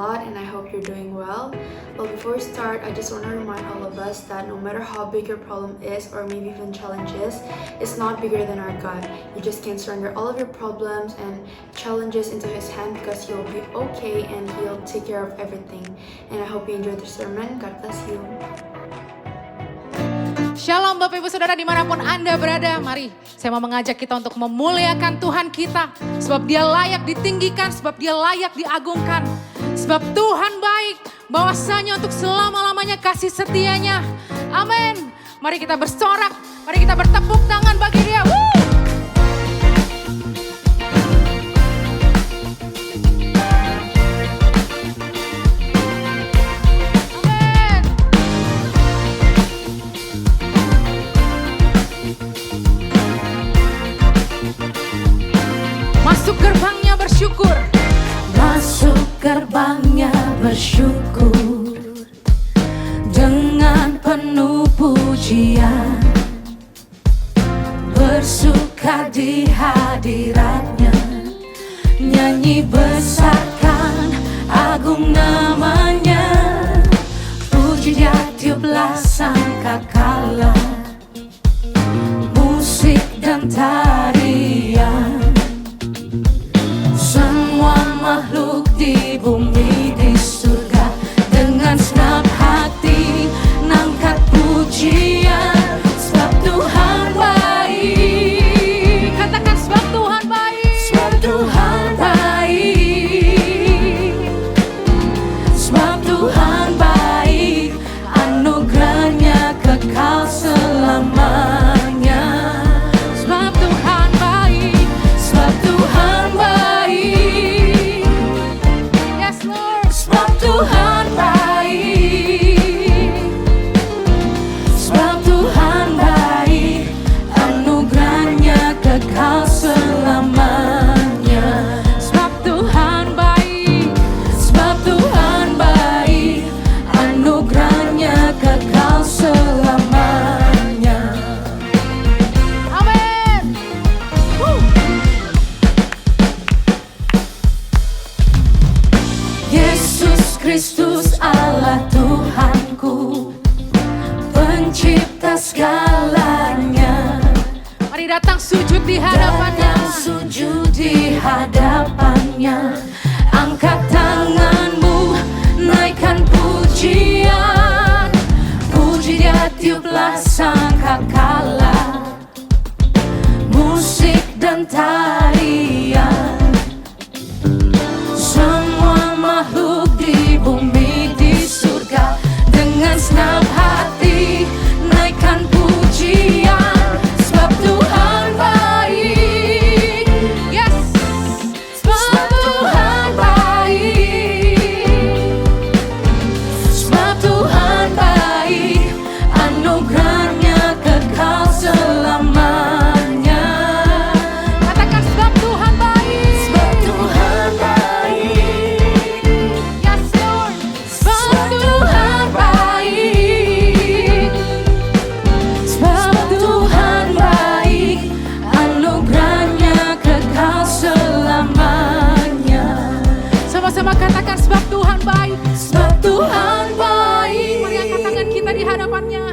lot and I hope you're doing well. But before we start, I just want to remind all of us that no matter how big your problem is or maybe even challenges, it's not bigger than our God. You just can surrender all of your problems and challenges into His hand because you'll be okay and He'll take care of everything. And I hope you enjoyed the sermon. God bless you. Shalom Bapak Ibu Saudara dimanapun Anda berada. Mari saya mau mengajak kita untuk memuliakan Tuhan kita. Sebab Dia layak ditinggikan, sebab Dia layak diagungkan. Sebab Tuhan baik, bahwasanya untuk selama-lamanya kasih setianya. Amin. Mari kita bersorak, mari kita bertepuk tangan bagi Dia. Masuk gerbangnya bersyukur. Masuk gerbangnya bersyukur dengan penuh pujian, bersuka di hadiratnya, nyanyi besarkan agung namanya, puji dia tiuplah sangkakala, musik dan tarian. Semua makhluk di bumi di surga dengan senang hati nangkat pujian. Sebab Tuhan baik. Katakan sebab Tuhan baik. Sebab Tuhan baik. Sebab Tuhan baik. Anugerahnya kekal selamanya. Sebab Tuhan baik. Sebab Tuhan baik. Tuhan baik, sebab Tuhan baik, anugerahnya kekal selamanya. Sebab Tuhan baik, sebab Tuhan baik, anugerahnya kekal selamanya. Amin. Yesus Kristus Allah Tuhanku, pencipta segalanya. Mari datang sujud di hadapannya. Datang sujud di hadapannya. Angkat tanganmu, naikkan pujian. Puji Dia tiuplah sangkakala, musik dan tarian. Semua makhluk di bumi di surga dengan senang hati naikkan pujian. Sebab Tuhan baik. Yes. Sebab Tuhan baik. Sebab Tuhan baik. Anugerahnya kekal selamanya. Katakan sebab Tuhan baik. Sebab Tuhan baik. Yes Lord. Sebab Tuhan baik. Sebab Tuhan baik. Anugerahnya kekal selamanya. Sama-sama katakan sebab Tuhan baik. Sebab Tuhan baik. Mari angkat tangan kita di hadapannya.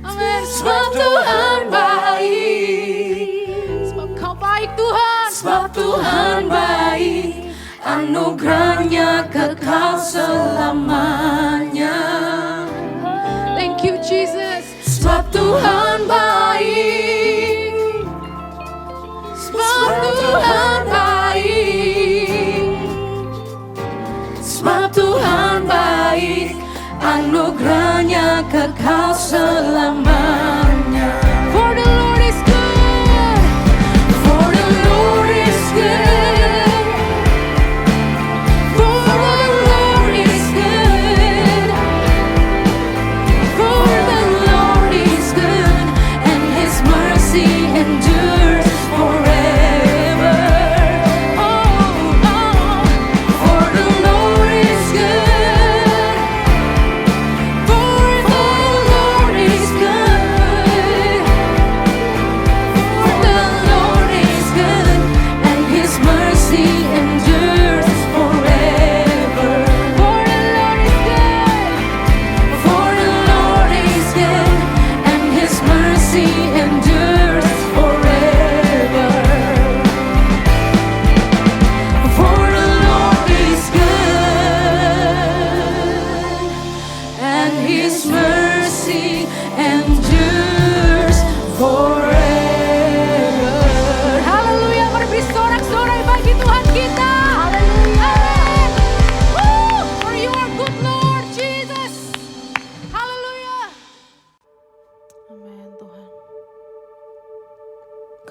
Amin. Sebab Tuhan baik. Sebab Kau baik Tuhan. Sebab Tuhan baik. Anugerahnya kekal selamanya. Thank you Jesus. Sebab Tuhan baik. Sebab Tuhan baik. Sebab Tuhan baik. Anugerahnya kekal selamanya. For the Lord is good. For the Lord is good. For the Lord is good. For the Lord is good, and His mercy endures forever. Oh, oh. For the Lord is good. For the Lord is good.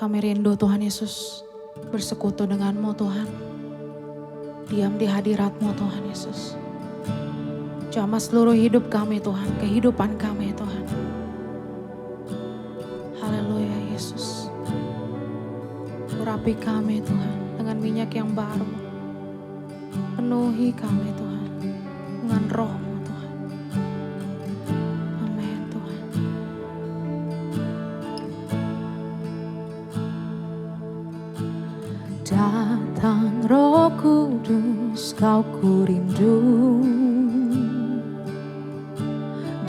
Kami rindu Tuhan Yesus bersekutu dengan-Mu Tuhan. Diam di hadirat-Mu Tuhan Yesus. Jamah seluruh hidup kami Tuhan, kehidupan kami Tuhan. Haleluya Yesus. Urapi kami Tuhan dengan minyak yang baru. Penuhi kami Tuhan dengan roh-Mu Tuhan. Amin Tuhan. Datang Roh Kudus, Kau kurindu.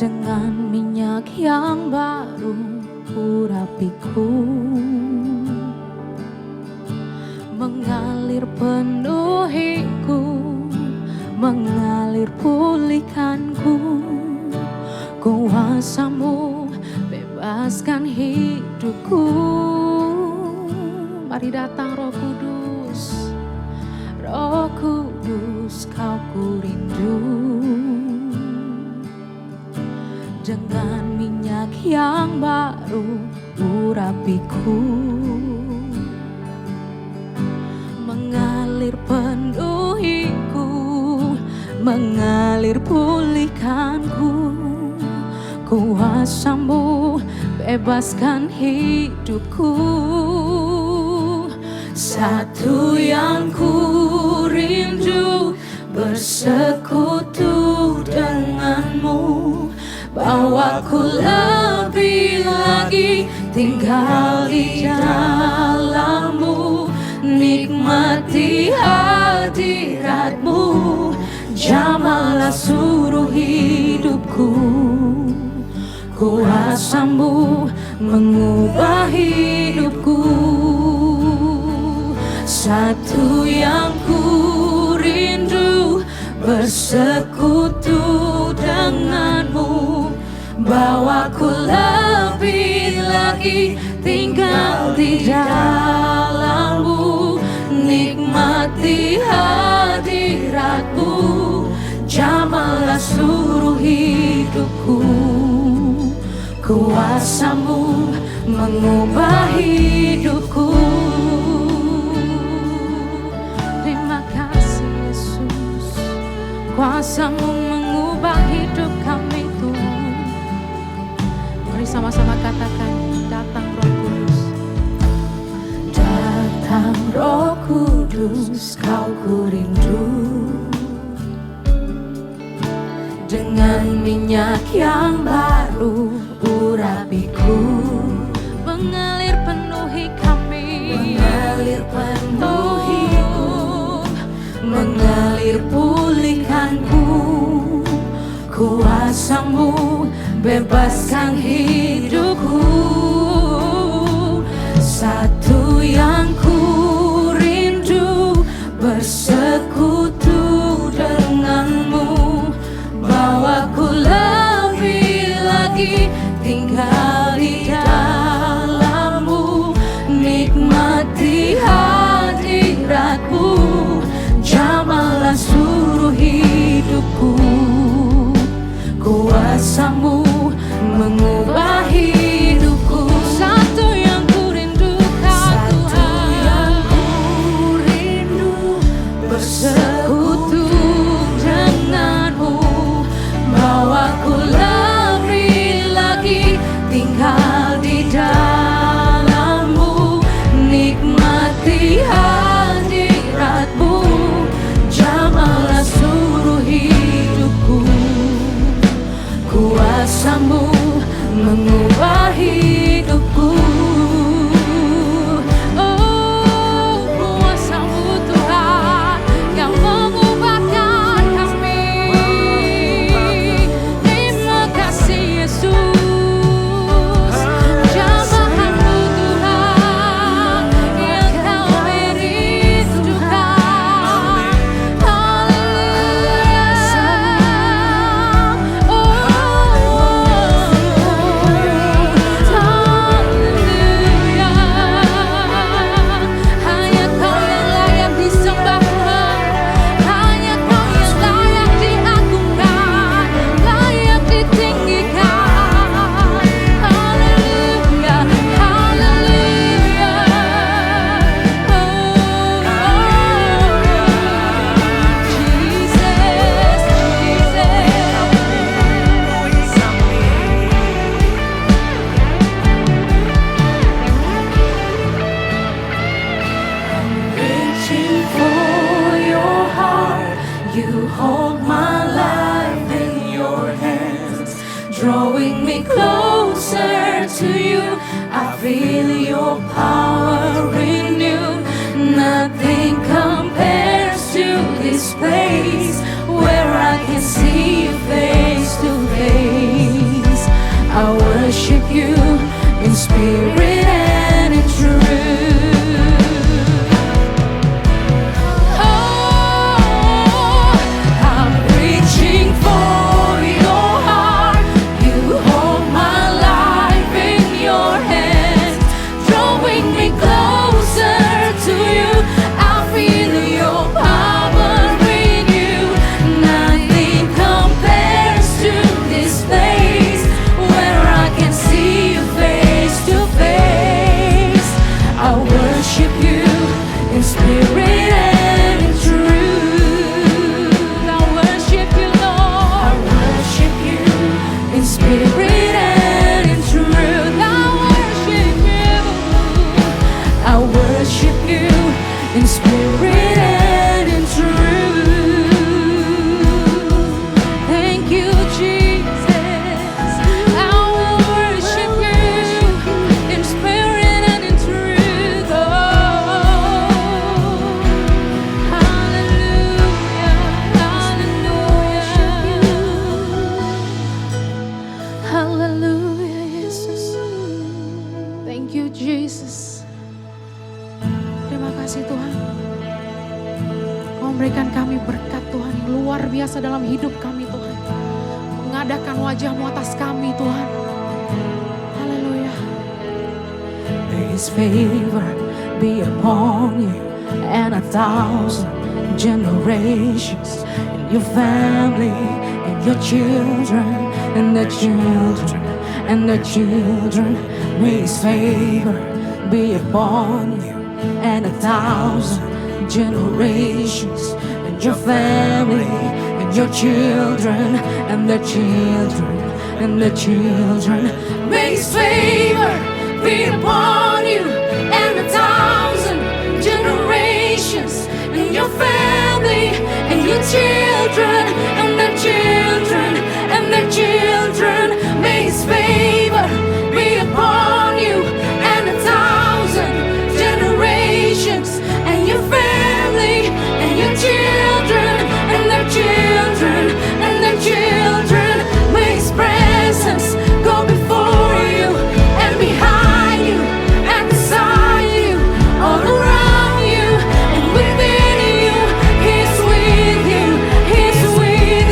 Dengan minyak yang baru urapiku, mengalir penuhiku, mengalir pulihkanku. Kuasa-Mu bebaskan hidupku. Mari datang Roh Kudus, Roh Kudus, Kau kurindu. Dengan minyak yang baru urapiku, mengalir penuhiku, mengalir pulihkanku. Kuasa-Mu bebaskan hidupku. Satu yang ku rindu, bersekutu dengan-Mu. Bawaku lebih lagi tinggal di dalam-Mu, nikmati hadirat-Mu, jamahlah seluruh hidupku. Kuasa-Mu mengubah hidupku. Satu yang ku rindu, bersekutu dengan-Mu. Bawaku lebih lagi tinggal di dalam-Mu, nikmati hadirat-Mu, jamahlah seluruh hidupku. Kuasa-Mu mengubah hidupku. Terima kasih Yesus, kuasa-Mu mengubah hidup kami Tuhan. Mari sama-sama katakan, datang Roh Kudus. Datang Roh Kudus, Kau kurindu. Dengan minyak yang baru urapiku, mengalir penuhi kami, mengalir penuhiku, mengalir pulihkanku. Kuasa-Mu bebaskan hidupku. Satu yang ku rindu, bersekutu dengan-Mu. Bawaku lebih lagi tinggal di dalam-Mu, nikmati hadirat-Mu, jamahlah seluruh hidupku. Kuasa-Mu mengubah hidupku. Satu yang ku rindukan Tuhan, hold my life in your hands, drawing me closer to you. I feel your power renewed. Nothing compares to this place where I can see you face to face. I worship you in spirit and in truth. Oh, I'm reaching for your heart. You hold my life in your hands, drawing me closer to you. I feel your power renew. Nothing compares to this place where I can see you face to face. I worship you in spirit and in truth. I worship you, Lord. I worship you in spirit and in truth. I worship you. I worship you in spirit and in truth. Thank you, Jesus. I will worship you in spirit and in truth. Oh, hallelujah, hallelujah, hallelujah, Jesus. Thank you, Jesus. Terima kasih Tuhan. Kau memberikan kami berkat Tuhan yang luar biasa dalam hidup kami Tuhan. Mengadakan wajah-Mu atas kami Tuhan. Haleluya. May His favor be upon you and 1,000 generations, and your family, and your children, and their children, and their children. May His favor be upon you and 1,000 generations, and your family, and your children, and their children, and their children. May His favor be upon you and 1,000 generations, and your family, and your children, and their children, and their children. May His favor be upon you and 1,000 generations, and your family, and your children, and their children, and their children. May His presence go before you and behind you and beside you, all around you and within you. He's with you, He's with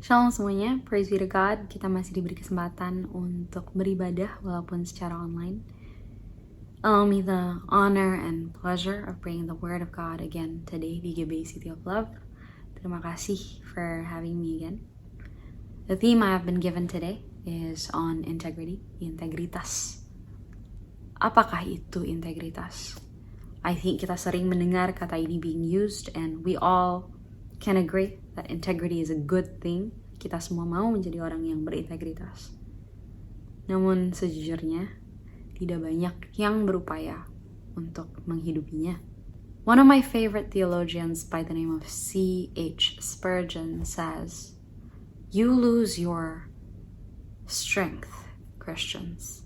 Shalom semuanya, praise be to God. Kita masih diberi kesempatan untuk beribadah walaupun secara online. Allow me the honor and pleasure of bringing the word of God again today di GBI City of Love. Terima kasih for having me again. The theme I have been given today is on integrity, integritas. Apakah itu integritas? I think kita sering mendengar kata ini being used and we all can agree that integrity is a good thing. Kita semua mau menjadi orang yang berintegritas. Namun sejujurnya, tidak banyak yang berupaya untuk menghidupinya. One of my favorite theologians by the name of C.H. Spurgeon says, "You lose your strength, Christians,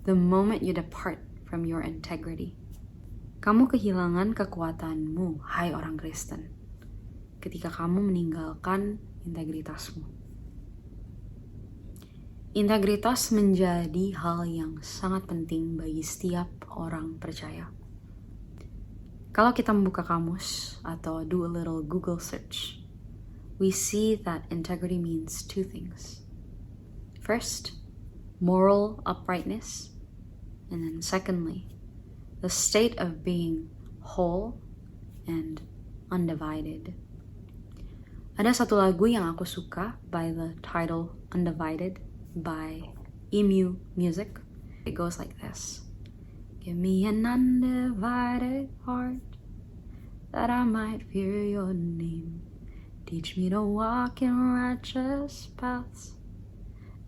the moment you depart from your integrity." Kamu kehilangan kekuatanmu, hai orang Kristen, ketika kamu meninggalkan integritasmu. Integritas menjadi hal yang sangat penting bagi setiap orang percaya. Kalau kita membuka kamus atau do a little Google search, we see that integrity means two things. First, moral uprightness, and then secondly, the state of being whole and undivided. Ada satu lagu yang aku suka by the title Undivided by Emu Music. It goes like this. Give me an undivided heart that I might fear your name. Teach me to walk in righteous paths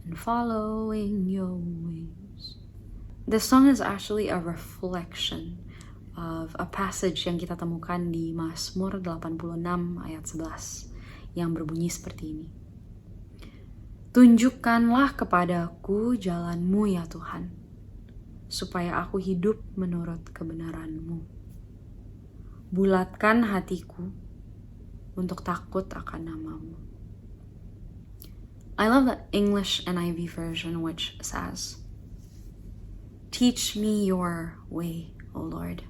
and following your ways. This song is actually a reflection of a passage yang kita temukan di Mazmur 86 ayat 11. Yang berbunyi seperti ini. Tunjukkanlah kepadaku jalan-Mu ya Tuhan, supaya aku hidup menurut kebenaran-Mu. Bulatkan hatiku untuk takut akan nama-Mu. I love the English NIV version which says, "Teach me your way, O Lord,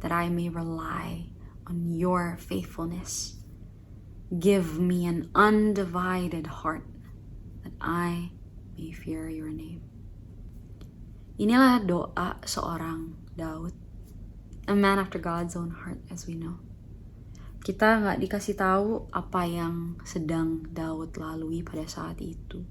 that I may rely on your faithfulness. Give me an undivided heart that I may fear your name." Inilah doa seorang Daud, a man after God's own heart as we know. Kita nggak dikasih tahu apa yang sedang Daud lalui pada saat itu.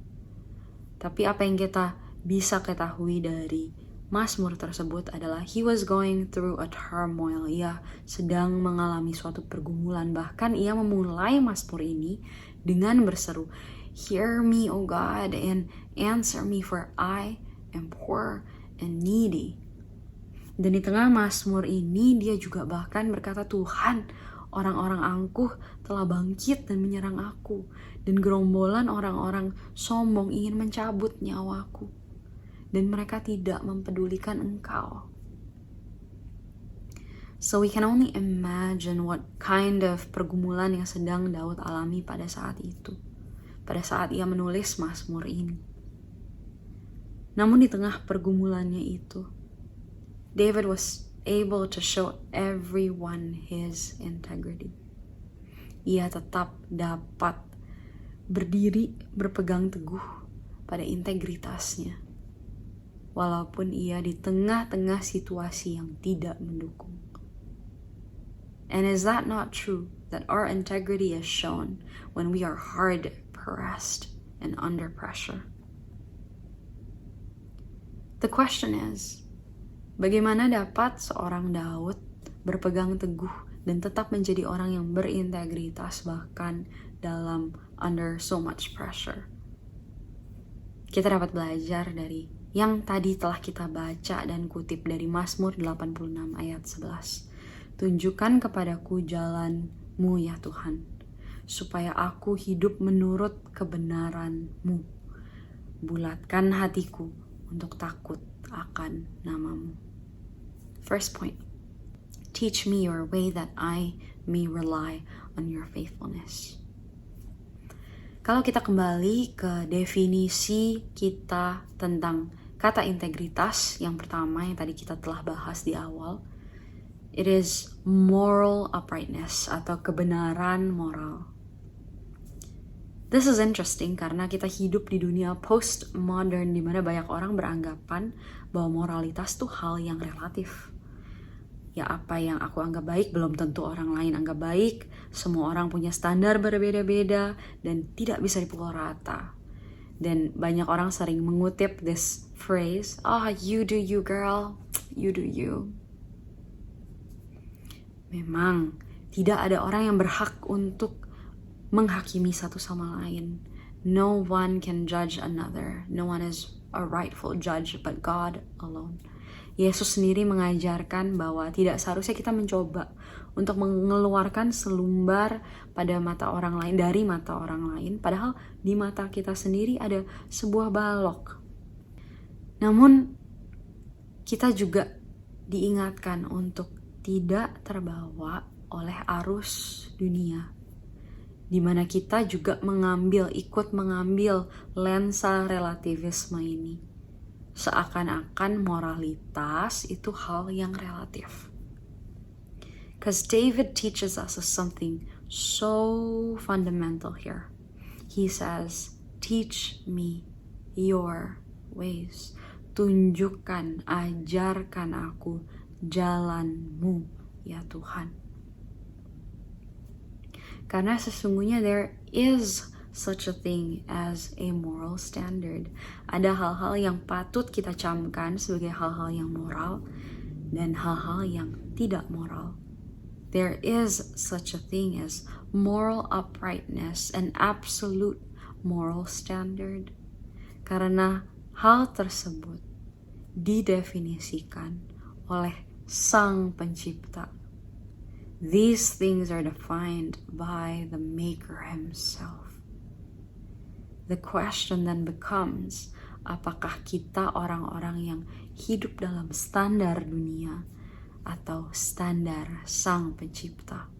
Tapi apa yang kita bisa ketahui dari Mazmur tersebut adalah he was going through a turmoil. Ia sedang mengalami suatu pergumulan. Bahkan ia memulai Mazmur ini dengan berseru, "Hear me, O God, and answer me, for I am poor and needy." Dan di tengah Mazmur ini dia juga bahkan berkata, "Tuhan, orang-orang angkuh telah bangkit dan menyerang aku, dan gerombolan orang-orang sombong ingin mencabut nyawaku. Dan mereka tidak mempedulikan Engkau." So we can only imagine what kind of pergumulan yang sedang Daud alami pada saat itu. Pada saat ia menulis Mazmur ini. Namun di tengah pergumulannya itu, David was able to show everyone his integrity. Ia tetap dapat berdiri, berpegang teguh pada integritasnya. Walaupun ia di tengah-tengah situasi yang tidak mendukung. And is that not true, that our integrity is shown when we are hard pressed and under pressure? The question is, bagaimana dapat seorang Daud berpegang teguh dan tetap menjadi orang yang berintegritas bahkan dalam under so much pressure? Kita dapat belajar dari yang tadi telah kita baca dan kutip dari Mazmur 86 ayat 11. Tunjukkan kepadaku jalan-Mu ya Tuhan, supaya aku hidup menurut kebenaran-Mu. Bulatkan hatiku untuk takut akan nama-Mu. First point, teach me your way that I may rely on your faithfulness. Kalau kita kembali ke definisi kita tentang kata integritas yang pertama yang tadi kita telah bahas di awal, it is moral uprightness atau kebenaran moral. This is interesting karena kita hidup di dunia postmodern di mana banyak orang beranggapan bahwa moralitas tuh hal yang relatif. Ya apa yang aku anggap baik belum tentu orang lain anggap baik. Semua orang punya standar berbeda-beda dan tidak bisa dipukul rata. Dan banyak orang sering mengutip this phrase, you do you girl, you do you. Memang tidak ada orang yang berhak untuk menghakimi satu sama lain. No one can judge another. No one is a rightful judge but God alone. Yesus sendiri mengajarkan bahwa tidak seharusnya kita mencoba untuk mengeluarkan selumbar pada mata orang lain, dari mata orang lain, padahal di mata kita sendiri ada sebuah balok. Namun kita juga diingatkan untuk tidak terbawa oleh arus dunia, di mana kita juga ikut mengambil lensa relativisme ini. Seakan-akan moralitas itu hal yang relatif. Because David teaches us something so fundamental here. He says, teach me your ways. Tunjukkan, ajarkan aku jalanmu, ya Tuhan. Karena sesungguhnya there is such a thing as a moral standard. Ada hal-hal yang patut kita camkan sebagai hal-hal yang moral dan hal-hal yang tidak moral. There is such a thing as moral uprightness and absolute moral standard. Karena hal tersebut didefinisikan oleh Sang Pencipta. These things are defined by the Maker himself. The question then becomes, apakah kita orang-orang yang hidup dalam standar dunia atau standar Sang Pencipta?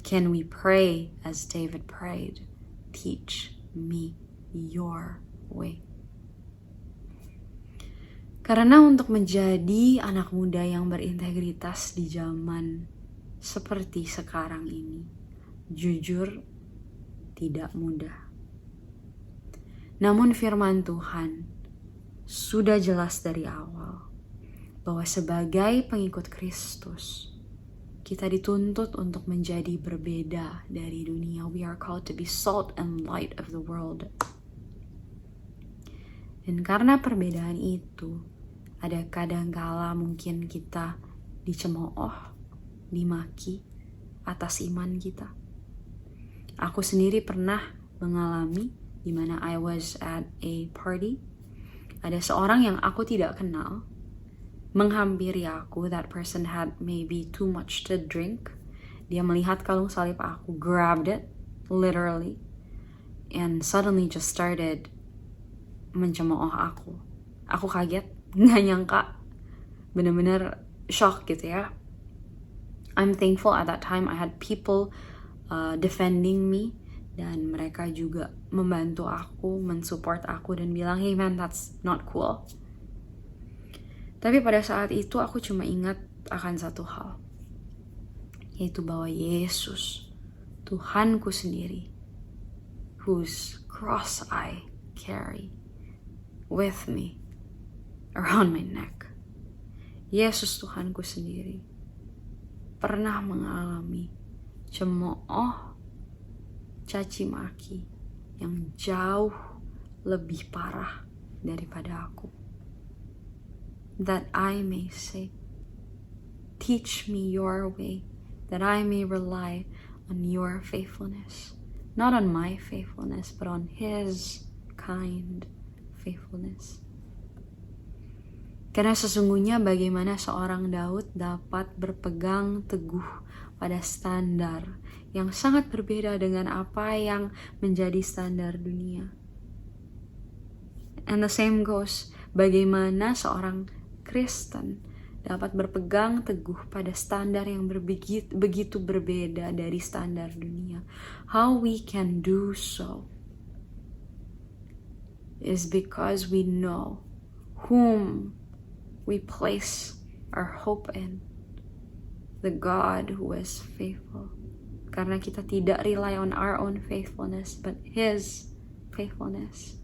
Can we pray as David prayed, teach me your way? Karena untuk menjadi anak muda yang berintegritas di zaman seperti sekarang ini, jujur tidak mudah. Namun firman Tuhan sudah jelas dari awal bahwa sebagai pengikut Kristus, kita dituntut untuk menjadi berbeda dari dunia. We are called to be salt and light of the world. Dan karena perbedaan itu, ada kadangkala mungkin kita dicemooh, dimaki atas iman kita. Aku sendiri pernah mengalami di mana I was at a party. Ada seorang yang aku tidak kenal menghampiri aku. That person had maybe too much to drink. Dia melihat kalung salib aku, grabbed it, literally, and suddenly just started mencemooh aku. Aku kaget, nggak nyangka, bener-bener shock gitu ya. I'm thankful at that time I had people defending me. Dan mereka juga membantu aku, mensupport aku dan bilang, hey man, that's not cool. Tapi pada saat itu aku cuma ingat akan satu hal. Yaitu bahwa Yesus, Tuhanku sendiri, whose cross I carry with me around my neck. Yesus Tuhanku sendiri pernah mengalami cemooh, caci maki yang jauh lebih parah daripada aku. That I may say, teach me your way, that I may rely on your faithfulness. Not on my faithfulness, but on his kind faithfulness. Karena sesungguhnya bagaimana seorang Daud dapat berpegang teguh pada standar yang sangat berbeda dengan apa yang menjadi standar dunia. And the same goes, bagaimana seorang Kristen dapat berpegang teguh pada standar yang begitu berbeda dari standar dunia. How we can do so is because we know whom we place our hope in, the God who is faithful. karena kita tidak rely on our own faithfulness, but His faithfulness.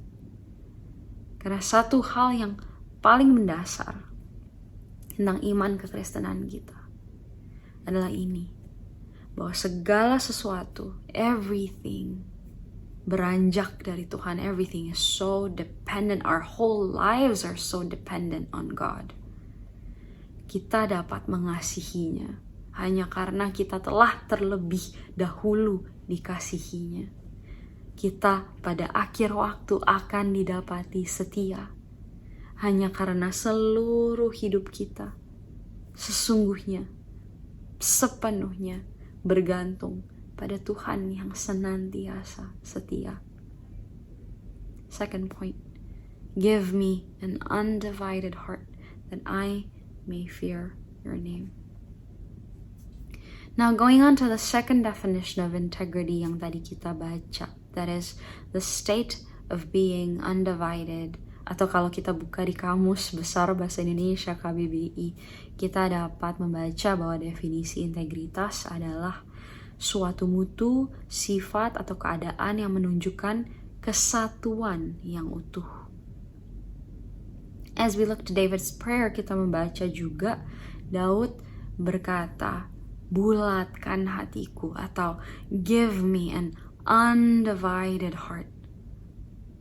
Karena satu hal yang paling mendasar tentang iman kekristenan kita adalah ini, bahwa segala sesuatu, everything, beranjak dari Tuhan. Everything is so dependent. Our whole lives are so dependent on God. Kita dapat mengasihinya hanya karena kita telah terlebih dahulu dikasihinya. Kita pada akhir waktu akan didapati setia hanya karena seluruh hidup kita sesungguhnya, sepenuhnya bergantung pada Tuhan yang senantiasa setia. Second point, give me an undivided heart that I may fear your name. Now going on to the second definition of integrity yang tadi kita baca, that is the state of being undivided, atau kalau kita buka di Kamus Besar Bahasa Indonesia KBBI, kita dapat membaca bahwa definisi integritas adalah suatu mutu, sifat, atau keadaan yang menunjukkan kesatuan yang utuh. As we look to David's prayer, kita membaca juga Daud berkata, bulatkan hatiku, atau give me an undivided heart.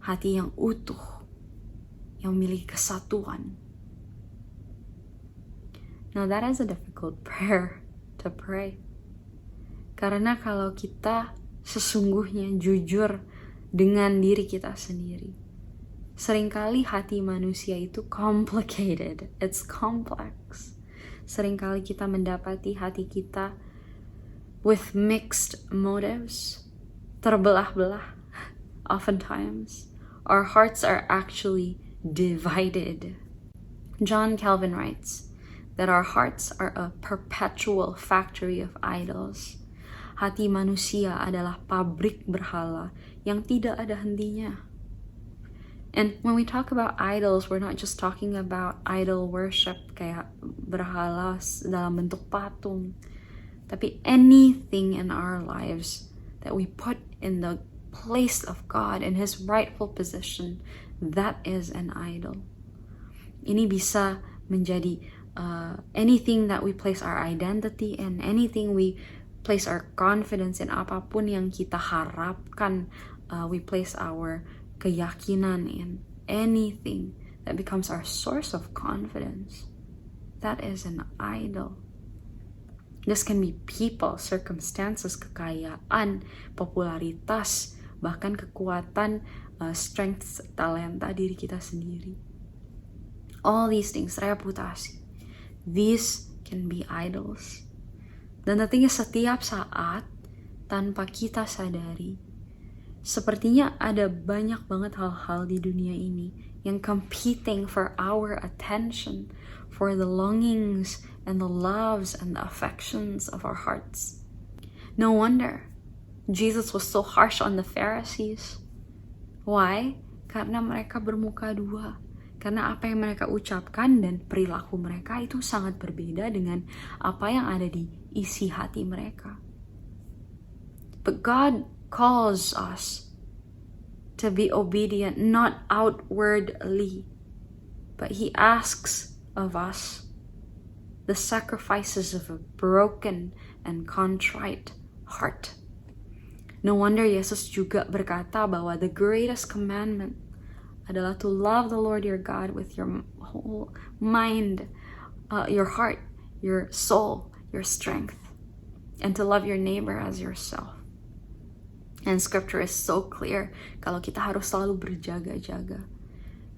Hati yang utuh, yang memiliki kesatuan. Now that is a difficult prayer to pray. Karena kalau kita sesungguhnya jujur dengan diri kita sendiri, seringkali hati manusia itu complicated, it's complex. Seringkali kita mendapati hati kita with mixed motives, terbelah-belah. Oftentimes, our hearts are actually divided. John Calvin writes that our hearts are a perpetual factory of idols. Hati manusia adalah pabrik berhala yang tidak ada hentinya. And when we talk about idols, we're not just talking about idol worship, kayak berhala dalam bentuk patung. Tapi anything in our lives that we put in the place of God, in His rightful position, that is an idol. Ini bisa menjadi anything that we place our identity in, anything we place our confidence in, apapun yang kita harapkan, we place our keyakinan in, anything that becomes our source of confidence, that is an idol. This can be people, circumstances, kekayaan, popularitas, bahkan kekuatan, strength, talenta diri kita sendiri. All these things, reputasi, these can be idols. Dan tentunya setiap saat, tanpa kita sadari, sepertinya ada banyak banget hal-hal di dunia ini yang competing for our attention, for the longings and the loves and the affections of our hearts. No wonder Jesus was so harsh on the Pharisees. Why? Karena mereka bermuka dua. Karena apa yang mereka ucapkan dan perilaku mereka itu sangat berbeda dengan apa yang ada di isi hati mereka. But God calls us to be obedient, not outwardly, but He asks of us the sacrifices of a broken and contrite heart. No wonder Yesus juga berkata bahwa the greatest commandment adalah to love the Lord your God with your whole mind, your heart, your soul, your strength, and to love your neighbor as yourself. And scripture is so clear kalau kita harus selalu berjaga-jaga.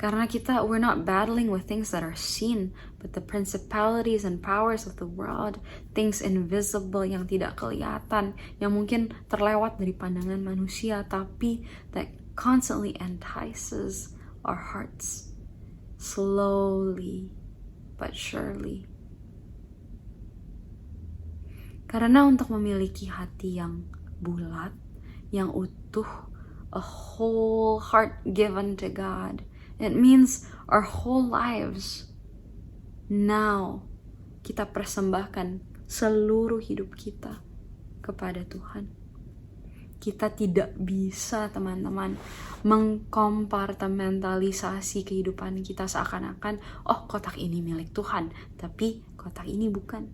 Karena we're not battling with things that are seen, but the principalities and powers of the world, things invisible yang tidak kelihatan, yang mungkin terlewat dari pandangan manusia, tapi that constantly entices our hearts, slowly but surely. Karena untuk memiliki hati yang bulat, yang utuh, a whole heart given to God, it means our whole lives. Now, kita persembahkan seluruh hidup kita kepada Tuhan. Kita tidak bisa, teman-teman, mengkompartementalisasi kehidupan kita seakan-akan, oh kotak ini milik Tuhan, tapi kotak ini bukan.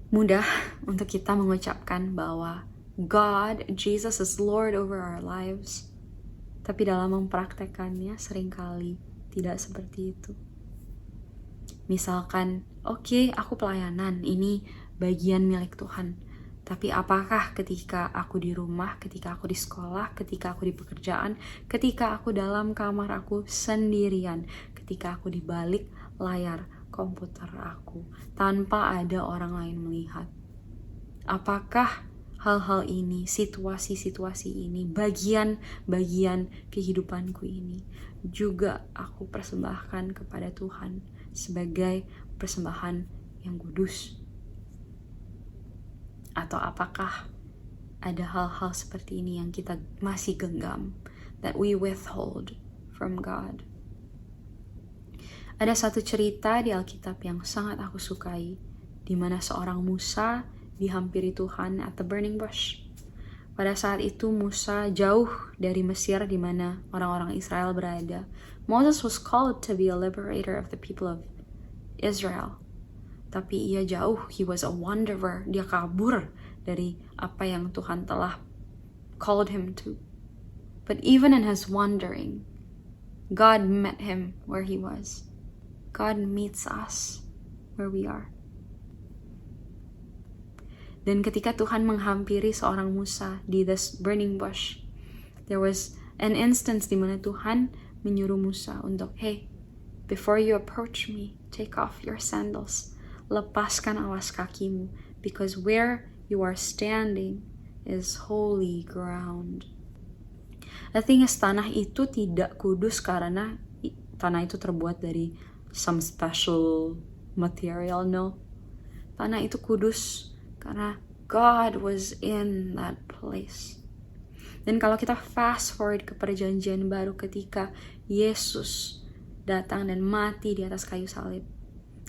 Mudah untuk kita mengucapkan bahwa God, Jesus is Lord over our lives. Tapi dalam mempraktekannya seringkali tidak seperti itu. Misalkan, oke, aku pelayanan, ini bagian milik Tuhan. Tapi apakah ketika aku di rumah, ketika aku di sekolah, ketika aku di pekerjaan, ketika aku dalam kamar aku sendirian, ketika aku di balik layar komputer aku, tanpa ada orang lain melihat, apakah hal-hal ini, situasi-situasi ini, bagian-bagian kehidupanku ini juga aku persembahkan kepada Tuhan sebagai persembahan yang kudus? Atau apakah ada hal-hal seperti ini yang kita masih genggam, that we withhold from God? Ada satu cerita di Alkitab yang sangat aku sukai, di mana seorang Musa dihampiri Tuhan at the burning bush. Pada saat itu Musa jauh dari Mesir di mana orang-orang Israel berada. Moses was called to be a liberator of the people of Israel. Tapi ia jauh, he was a wanderer, dia kabur dari apa yang Tuhan telah called him to. But even in his wandering, God met him where he was. God meets us where we are. Dan ketika Tuhan menghampiri seorang Musa di this burning bush, there was an instance di mana Tuhan menyuruh Musa untuk, hey, before you approach me, take off your sandals. Lepaskan alas kakimu, because where you are standing is holy ground. The thing is, tanah itu tidak kudus karena tanah itu terbuat dari some special material, no. Tanah itu kudus karena God was in that place. Dan kalau kita fast forward ke perjanjian baru ketika Yesus datang dan mati di atas kayu salib,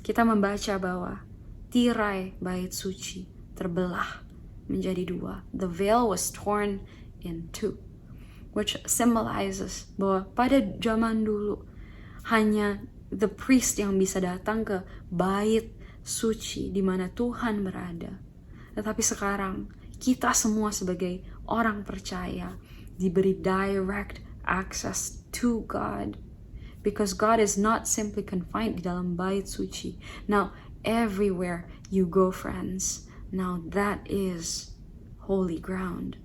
kita membaca bahwa tirai bait suci terbelah menjadi dua. The veil was torn in two, which symbolizes bahwa pada zaman dulu hanya the priest yang bisa datang ke bait suci di mana Tuhan berada. Tetapi sekarang kita semua sebagai orang percaya diberi direct access to God. Because God is not simply confined di dalam bait suci. Now, everywhere you go, friends, now that is holy ground.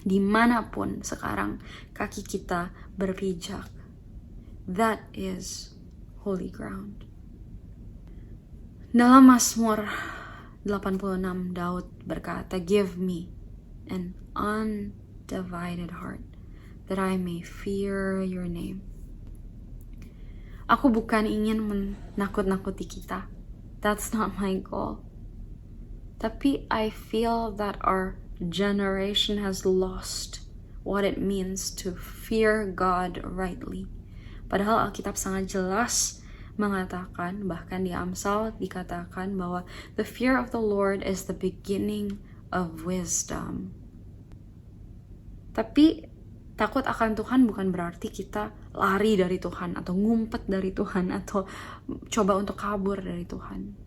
Dimanapun sekarang kaki kita berpijak, that is holy ground. Dalam Mazmur 86, Daud berkata, give me an undivided heart, that I may fear your name. Aku bukan ingin menakut-nakuti kita. That's not my goal. Tapi I feel that our generation has lost what it means to fear God rightly. Padahal Alkitab sangat jelas mengatakan, bahkan di Amsal dikatakan bahwa the fear of the Lord is the beginning of wisdom. Tapi takut akan Tuhan bukan berarti kita lari dari Tuhan atau ngumpet dari Tuhan atau coba untuk kabur dari Tuhan.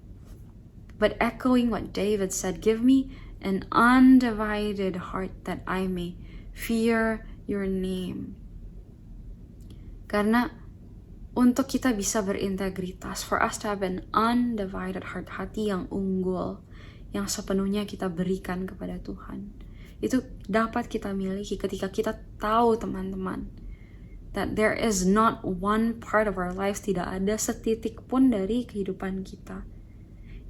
But echoing what David said, give me an undivided heart that I may fear your name. Karena untuk kita bisa berintegritas, for us to have an undivided heart, hati yang unggul, yang sepenuhnya kita berikan kepada Tuhan, itu dapat kita miliki ketika kita tahu, teman-teman, that there is not one part of our lives, tidak ada setitik pun dari kehidupan kita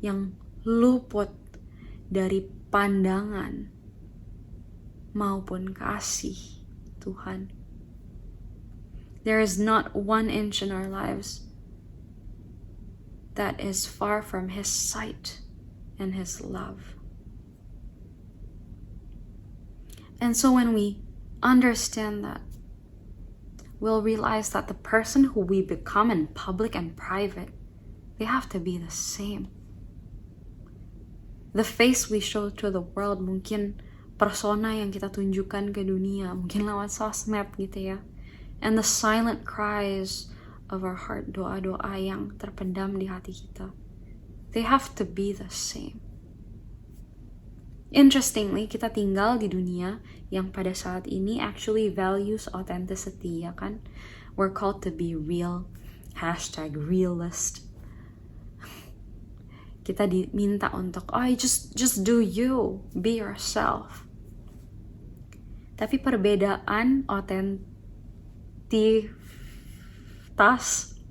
yang luput dari pandangan maupun kasih Tuhan. There is not 1 inch in our lives that is far from His sight and His love. And so when we understand that, we'll realize that the person who we become in public and private, they have to be the same. The face we show to the world, mungkin persona yang kita tunjukkan ke dunia, mungkin lewat sosmed gitu ya. And the silent cries of our heart, doa-doa yang terpendam di hati kita. They have to be the same. Interestingly, kita tinggal di dunia yang pada saat ini actually values authenticity, ya kan? We're called to be real, #realist. Kita diminta untuk, just do you, be yourself. Tapi perbedaan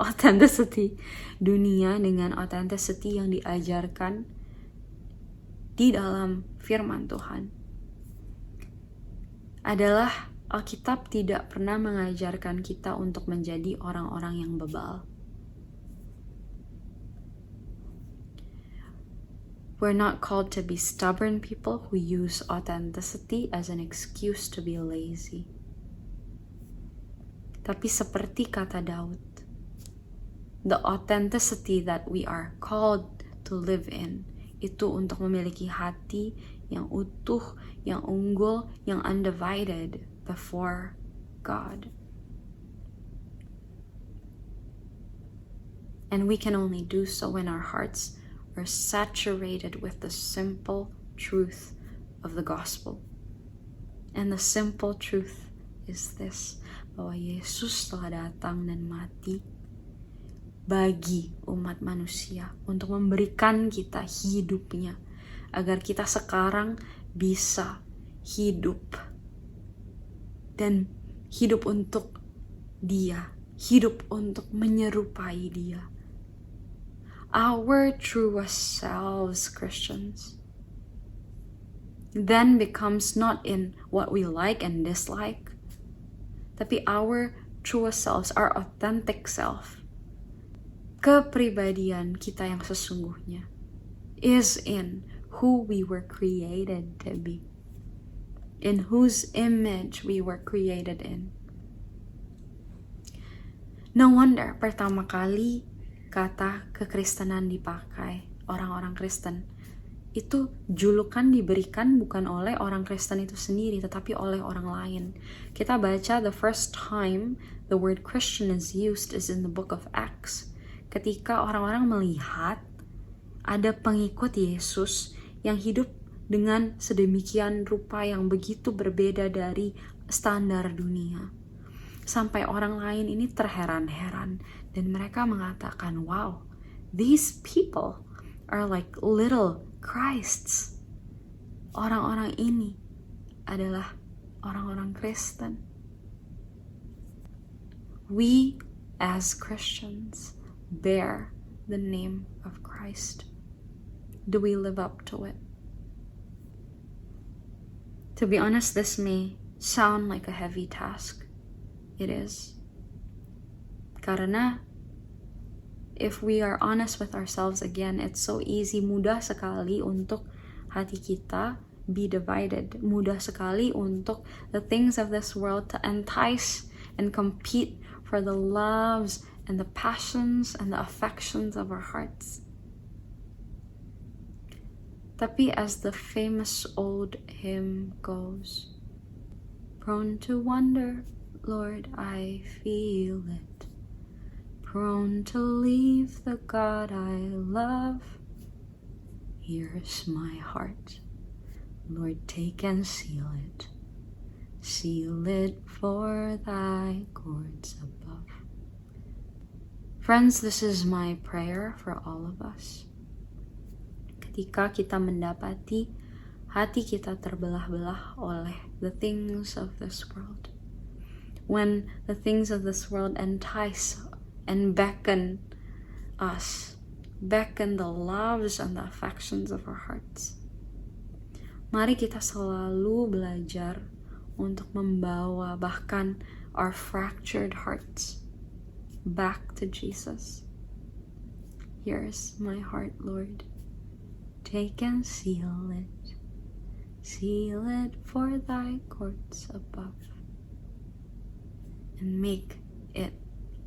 authenticity dunia dengan authenticity yang diajarkan di dalam firman Tuhan adalah Alkitab tidak pernah mengajarkan kita untuk menjadi orang-orang yang bebal. We're not called to be stubborn people who use authenticity as an excuse to be lazy. Tapi seperti kata Daud, the authenticity that we are called to live in, itu untuk memiliki hati yang utuh, yang unggul, yang undivided before God. And we can only do so when our hearts are saturated with the simple truth of the gospel. And the simple truth is this, bahwa Yesus telah datang dan mati bagi umat manusia untuk memberikan kita hidupnya, agar kita sekarang bisa hidup dan hidup untuk Dia, hidup untuk menyerupai Dia. Our truest selves, Christians, then becomes not in what we like and dislike, tapi our truest selves, our authentic self, kepribadian kita yang sesungguhnya, is in who we were created to be, in whose image we were created in. No wonder pertama kali kata kekristenan dipakai, orang-orang Kristen, itu julukan diberikan bukan oleh orang Kristen itu sendiri, tetapi oleh orang lain. Kita baca the first time the word Christian is used is in the book of Acts. Ketika orang-orang melihat ada pengikut Yesus yang hidup dengan sedemikian rupa yang begitu berbeda dari standar dunia. Sampai orang lain ini terheran-heran dan mereka mengatakan, wow, these people are like little Christs. Orang-orang ini adalah orang-orang Kristen. We as Christians bear the name of Christ. Do we live up to it? To be honest, this may sound like a heavy task. It is. Karena if we are honest with ourselves again, it's so easy, mudah sekali untuk hati kita be divided. Mudah sekali untuk the things of this world to entice and compete for the loves and the passions and the affections of our hearts. Tapi as the famous old hymn goes, prone to wonder, Lord, I feel it. Prone to leave the God I love. Here's my heart. Lord, take and seal it. Seal it for thy courts above. Friends, this is my prayer for all of us. Ketika kita mendapati hati kita terbelah-belah oleh the things of this world. When the things of this world entice and beckon us, beckon the loves and the affections of our hearts. Mari kita selalu belajar untuk membawa bahkan our fractured hearts back to Jesus. Here's my heart, Lord. Take and seal it. Seal it for thy courts above. And make it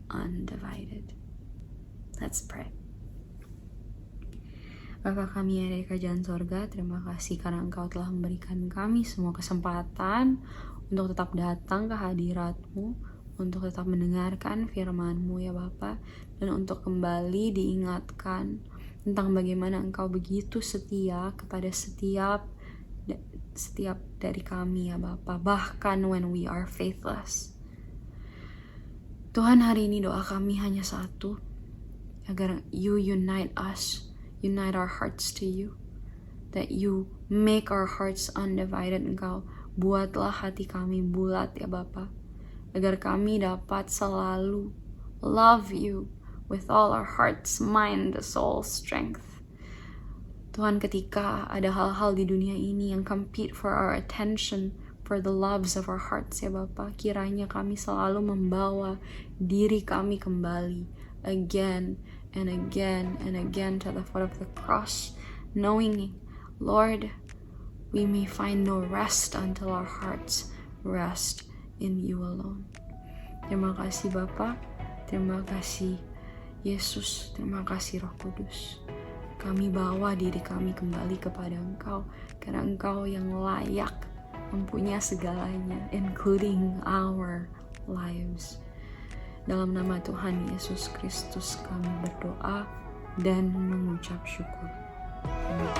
undivided. Let's pray. Bapa kami yang ada di kerajaan sorga, terima kasih karena Engkau telah memberikan kami semua kesempatan untuk tetap datang ke hadirat-Mu, untuk tetap mendengarkan firman-Mu ya Bapa, dan untuk kembali diingatkan tentang bagaimana Engkau begitu setia kepada setiap dari kami ya Bapa, bahkan when we are faithless. Tuhan, hari ini doa kami hanya satu, agar You unite us, unite our hearts to You, that You make our hearts undivided. Engkau buatlah hati kami bulat ya Bapa, agar kami dapat selalu love You with all our hearts, mind, soul, strength. Tuhan, ketika ada hal-hal di dunia ini yang compete for our attention, for the loves of our hearts ya Bapa, kiranya kami selalu membawa diri kami kembali again and again and again to the foot of the cross, knowing, Lord, we may find no rest until our hearts rest in You alone. Terima kasih Bapa, terima kasih Yesus, terima kasih Roh Kudus. Kami bawa diri kami kembali kepada Engkau, karena Engkau yang layak mempunyai segalanya, including our lives. Dalam nama Tuhan Yesus Kristus kami berdoa dan mengucap syukur. Amin.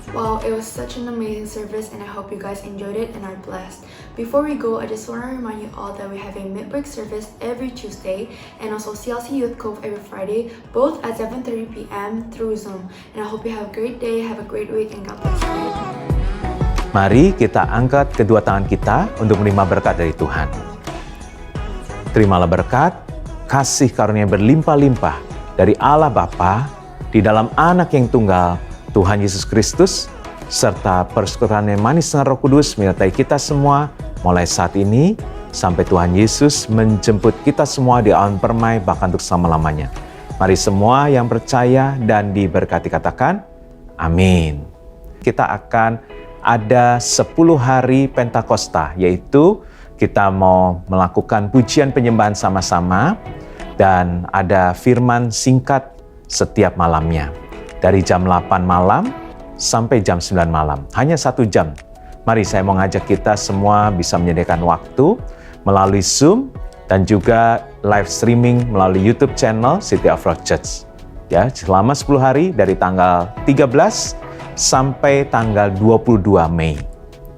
Wow, it was such an amazing service and I hope you guys enjoyed it and are blessed. Before we go, I just want to remind you all that we have a midweek service every Tuesday and also CLC Youth Cove every Friday, both at 7:30 p.m. through Zoom. And I hope you have a great day, have a great week, and God bless you. Mari kita angkat kedua tangan kita untuk menerima berkat dari Tuhan. Terimalah berkat, kasih karunia berlimpah-limpah dari Allah Bapa di dalam Anak yang tunggal, Tuhan Yesus Kristus, serta persekutuan yang manis dengan Roh Kudus menyertai kita semua mulai saat ini sampai Tuhan Yesus menjemput kita semua di awan permai bahkan untuk selama-lamanya. Mari semua yang percaya dan diberkati katakan, amin. Kita akan ada 10 hari Pentakosta, yaitu kita mau melakukan pujian penyembahan sama-sama dan ada firman singkat setiap malamnya. Dari jam 8 malam sampai jam 9 malam. Hanya 1 jam. Mari saya mau ngajak kita semua bisa menyediakan waktu melalui Zoom dan juga live streaming melalui YouTube channel City of Rock Church. Ya, selama 10 hari dari tanggal 13 sampai tanggal 22 Mei.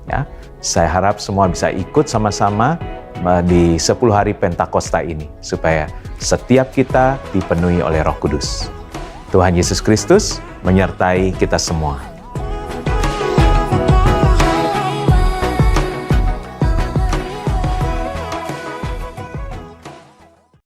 Ya, saya harap semua bisa ikut sama-sama di 10 hari Pentakosta ini supaya setiap kita dipenuhi oleh Roh Kudus. Tuhan Yesus Kristus menyertai kita semua.